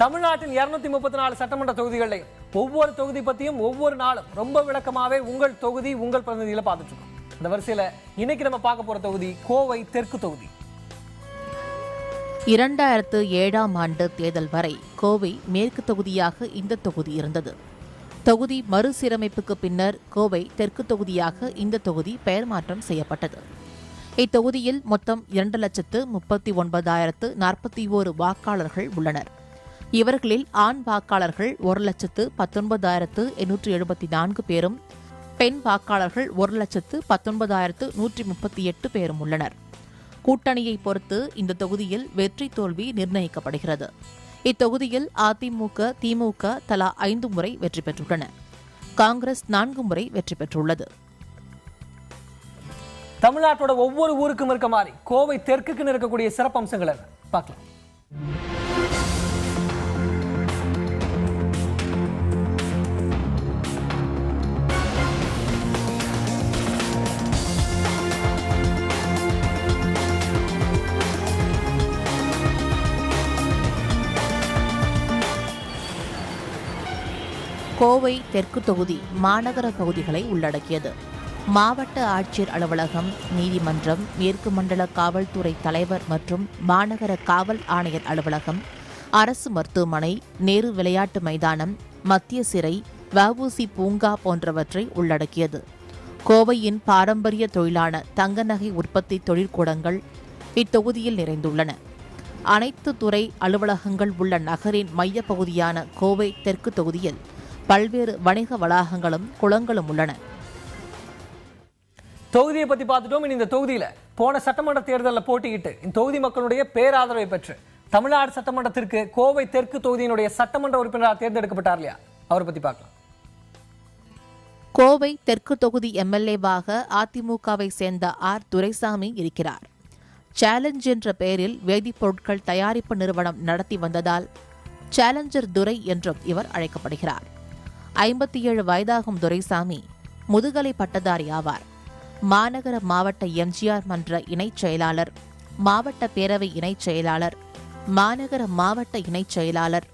தமிழ்நாட்டின் 234 சட்டமன்ற தொகுதிகளில் ஒவ்வொரு தொகுதி பத்தியும் ஒவ்வொரு நாளும் ரொம்ப விளக்கமாவே உங்கள் தொகுதி உங்கள் பிரதிநிதிகளை பார்த்துட்டு இருக்கோம். இந்த வரிசையில இன்னைக்கு நம்ம பார்க்க போற தொகுதி கோவை தெற்கு தொகுதி. 2007ஆம் ஆண்டு தேர்தல் வரை கோவை மேற்கு தொகுதியாக இந்த தொகுதி இருந்தது. தொகுதி மறுசீரமைப்புக்கு பின்னர் கோவை தெற்கு தொகுதியாக இந்த தொகுதி பெயர் மாற்றம் செய்யப்பட்டது. இத்தொகுதியில் மொத்தம் 2,39,041 வாக்காளர்கள் உள்ளனர். இவர்களில் ஆண் வாக்காளர்கள் 1,19,874 பேரும், பெண் வாக்காளர்கள் 1,19,138 பேரும் உள்ளனர். கூட்டணியை பொறுத்து இந்த தொகுதியில் வெற்றி தோல்வி நிர்ணயிக்கப்படுகிறது. இத்தொகுதியில் அதிமுக, திமுக தலா 5 முறை வெற்றி பெற்றுள்ளன. காங்கிரஸ் 4 முறை வெற்றி பெற்றுள்ளது. தமிழ்நாட்டோட ஒவ்வொரு ஊருக்கும் இருக்க மாதிரி கோவை தெற்குக்கு இருக்கக்கூடிய சிறப்பம்சங்கள் என்ன பார்க்கலாம். கோவை தெற்கு தொகுதி மாநகர பகுதிகளை உள்ளடக்கியது. மாவட்ட ஆட்சியர் அலுவலகம், நீதிமன்றம், மேற்கு மண்டல காவல்துறை தலைவர் மற்றும் மாநகர காவல் ஆணையர் அலுவலகம், அரசு மருத்துவமனை, நேரு விளையாட்டு மைதானம், மத்திய சிறை, வஉசி பூங்கா போன்றவற்றை உள்ளடக்கியது. கோவையின் பாரம்பரிய தொழிலான தங்க நகை உற்பத்தி தொழிற்கூடங்கள் இத்தொகுதியில் நிறைந்துள்ளன. அனைத்து துறை அலுவலகங்கள் உள்ள நகரின் மையப்பகுதியான கோவை தெற்கு தொகுதியில் பல்வேறு வணிக வளாகங்களும் குளங்களும் உள்ளன. தொகுதியை பத்தி பார்த்துட்டோம். இந்த தொகுதியில போன சட்டமன்ற தேர்தலில் போட்டியிட்டு இந்த தொகுதி மக்களுடைய பேராதரவை பெற்று தமிழ்நாடு சட்டமன்றத்திற்கு கோவை தெற்கு தொகுதியினுடைய சட்டமன்ற உறுப்பினராக தேர்ந்தெடுக்கப்பட்டார் இல்லையா, அவரை பத்தி பார்க்கலாம். கோவை தெற்கு தொகுதி எம்எல்ஏவாக அதிமுகவை சேர்ந்த ஆர் துரைசாமி இருக்கிறார். சேலஞ்ச் என்ற பெயரில் வேதிப்பொருட்கள் தயாரிப்பு நிறுவனம் நடத்தி வந்ததால் சேலஞ்சர் துரை என்றும் இவர் அழைக்கப்படுகிறார். 57 வயதாகும் துரைசாமி முதுகலை பட்டதாரி ஆவார். மாநகர மாவட்ட எம்ஜிஆர் மன்ற இணைச் செயலாளர், மாவட்ட பேரவை இணைச் செயலாளர், மாநகர மாவட்ட இணைச் செயலாளர்,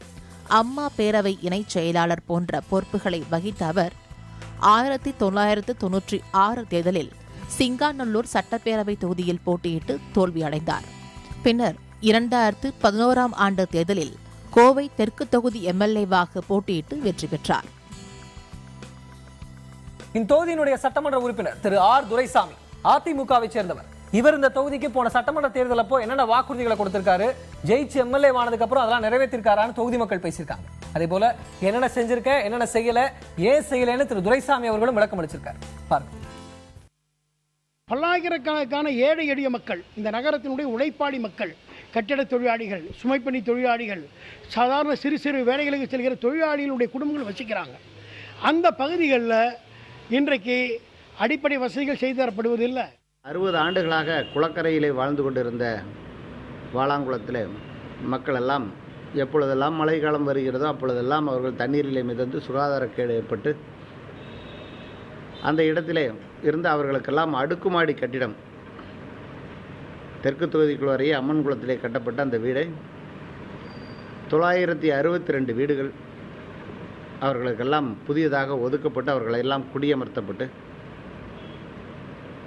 அம்மா பேரவை இணைச் செயலாளர் போன்ற பொறுப்புகளை வகித்த அவர் 1996 தேர்தலில் சிங்காநல்லூர் சட்டப்பேரவை தொகுதியில் போட்டியிட்டு தோல்வியடைந்தார். பின்னர் 2011ஆம் ஆண்டு தேர்தலில் கோவை தெற்கு தொகுதி எம்எல்ஏவாக போட்டியிட்டு வெற்றி பெற்றார். இந்த தொகுதியினுடைய சட்டமன்ற உறுப்பினர் திரு ஆர் துரைசாமி அதிமுகவை சேர்ந்தவர். இவர் இந்த தொகுதிக்கு போன சட்டமன்ற தேர்தல் அப்போ என்னென்ன வாக்குறுதிகளை கொடுத்திருக்காரு, ஜெயிச்சு எம்எல்ஏ ஆனதுக்கு அப்புறம் அதெல்லாம் நிறைவேற்றிருக்காரான்னு தொகுதி மக்கள் பேசியிருக்காங்க. அதே போல என்னென்ன செஞ்சிருக்க, என்னென்ன செய்யல, ஏன் செய்யலன்னு திரு துரைசாமி அவர்களும் விளக்கம் அளிச்சிருக்காரு. பாருங்க. பல்லாயிரக்கணக்கான ஏழை எளிய மக்கள், இந்த நகரத்தினுடைய உழைப்பாளி மக்கள், கட்டிட தொழிலாளிகள், சுமைப்பணி தொழிலாளிகள், சாதாரண சிறு சிறு வேலைகளுக்கு செல்கிற தொழிலாளிகளுடைய குடும்பங்கள் வசிக்கிறாங்க. அந்த பகுதிகளில் இன்றைக்கு அடிப்படை வசதிகள் செய்து தரப்படுவதில்லை. 60 ஆண்டுகளாக குளக்கரையிலே வாழ்ந்து கொண்டிருந்த வாலாங்குளத்தில் மக்கள் எல்லாம் எப்பொழுதெல்லாம் மழைக்காலம் வருகிறதோ அப்பொழுதெல்லாம் அவர்கள் தண்ணீரிலே மிதந்து சுகாதாரக்கேடு ஏற்பட்டு அந்த இடத்திலே இருந்து அவர்களுக்கெல்லாம் அடுக்குமாடி கட்டிடம் தெற்கு தொகுதிக்குள் வரையே அம்மன் குளத்திலே கட்டப்பட்ட அந்த வீடை 962 வீடுகள் அவர்களுக்கெல்லாம் புதியதாக ஒதுக்கப்பட்டு அவர்களெல்லாம் குடியமர்த்தப்பட்டு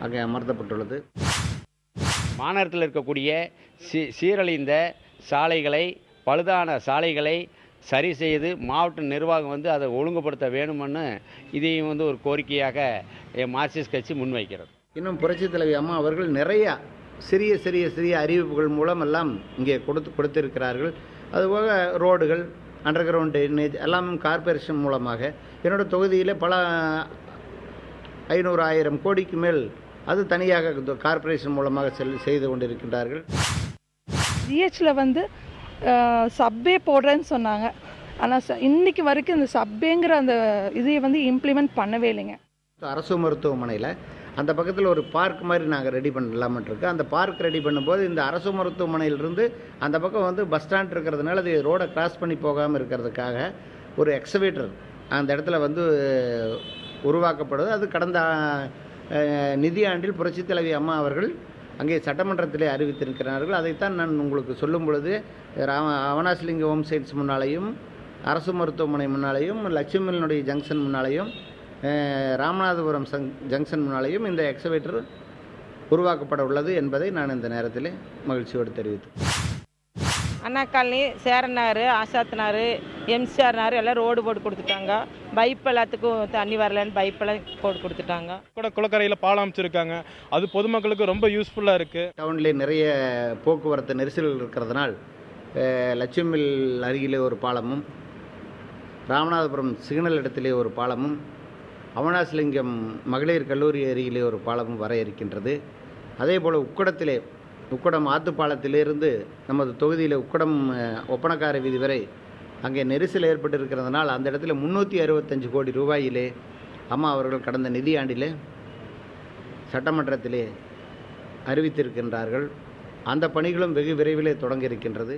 அங்கே அமர்த்தப்பட்டுள்ளது. மாநகரத்தில் இருக்கக்கூடிய சீரழிந்த சாலைகளை, பழுதான சாலைகளை சரி செய்து மாவட்ட நிர்வாகம் அதை ஒழுங்குபடுத்த வேணுமென்னு இதையும் ஒரு கோரிக்கையாக மார்க்சிஸ்ட் கட்சி முன்வைக்கிறது. இன்னும் புரட்சித் தலைவி அம்மா அவர்கள் நிறையா சிறிய சிறிய சிறிய அறிவிப்புகள் மூலம் எல்லாம் இங்கே கொடுத்திருக்கிறார்கள். அதுபோக ரோடுகள், அண்டர் கிரவுண்ட் ட்ரைனேஜ் எல்லாம் கார்பரேஷன் மூலமாக என்னோட தொகுதியில் பல 500,000 கோடிக்கு மேல் அது தனியாக கார்பரேஷன் மூலமாக செய்து கொண்டிருக்கின்றார்கள். ஜிஹெச்சில் சப்வே போடுறேன்னு சொன்னாங்க. ஆனால் இன்னைக்கு வரைக்கும் இந்த சப்வேங்கிற அந்த இதை இம்ப்ளிமெண்ட் பண்ணவே இல்லைங்க. அரசு மருத்துவமனையில் அந்த பக்கத்தில் ஒரு பார்க் மாதிரி நாங்கள் ரெடி பண்ணலாம்னு இருக்கு. அந்த பார்க் ரெடி பண்ணும்போது இந்த அரசு மருத்துவமனையிலிருந்து அந்த பக்கம் பஸ் ஸ்டாண்ட் இருக்கிறதுனால அது ரோடை கிராஸ் பண்ணி போகாமல் இருக்கிறதுக்காக ஒரு எக்ஸவேட்டர் அந்த இடத்துல உருவாக்கப்படுது. அது கடந்த நிதியாண்டில் புரட்சித் தலைவி அம்மா அவர்கள் அங்கே சட்டமன்றத்திலே அறிவித்திருக்கிறார்கள். அதைத்தான் நான் உங்களுக்கு சொல்லும் பொழுது அவனாசிலிங்க ஹோம் சயின்ஸ் முன்னாலேயும், அரசு மருத்துவமனை முன்னாலேயும், லட்சுமியினுடைய ஜங்ஷன் முன்னாலேயும், ராமநாதபுரம் ஜங்ஷன் முன்னாலேயும் இந்த எக்ஸவேட்டர் உருவாக்கப்பட உள்ளது என்பதை நான் இந்த நேரத்தில் மகிழ்ச்சியோடு தெரிவித்தேன். அண்ணா காலனி, சேரனார், ஆசாத்தினார், எம்சிஆர்னார் எல்லாம் ரோடு போட்டு கொடுத்துட்டாங்க. பைப் எல்லாத்துக்கும் தண்ணி வரலன்னு பைப்பெல்லாம் போட்டு கொடுத்துட்டாங்க. குளக்கரையில் பாலம் அமைச்சிருக்காங்க. அது பொதுமக்களுக்கு ரொம்ப யூஸ்ஃபுல்லாக இருக்குது. டவுன்லேயே நிறைய போக்குவரத்து நெரிசல்கள் இருக்கிறதுனால் லட்சுமில் அருகிலே ஒரு பாலமும், ராமநாதபுரம் சிக்னல் இடத்திலே ஒரு பாலமும், அவனாசிலிங்கம் மகளிர் கல்லூரி அருகிலே ஒரு பாலமும் வர இருக்கின்றது. அதே போல் உக்கடம் ஆத்துப்பாலத்திலிருந்து நமது தொகுதியில் உக்கடம் ஒப்பனக்கார வீதி வரை அங்கே நெரிசல் ஏற்பட்டிருக்கிறதுனால் அந்த இடத்துல 365 கோடி ரூபாயிலே அம்மா அவர்கள் கடந்த நிதியாண்டிலே சட்டமன்றத்திலே அறிவித்திருக்கின்றார்கள். அந்த பணிகளும் வெகு விரைவிலே தொடங்க இருக்கின்றது.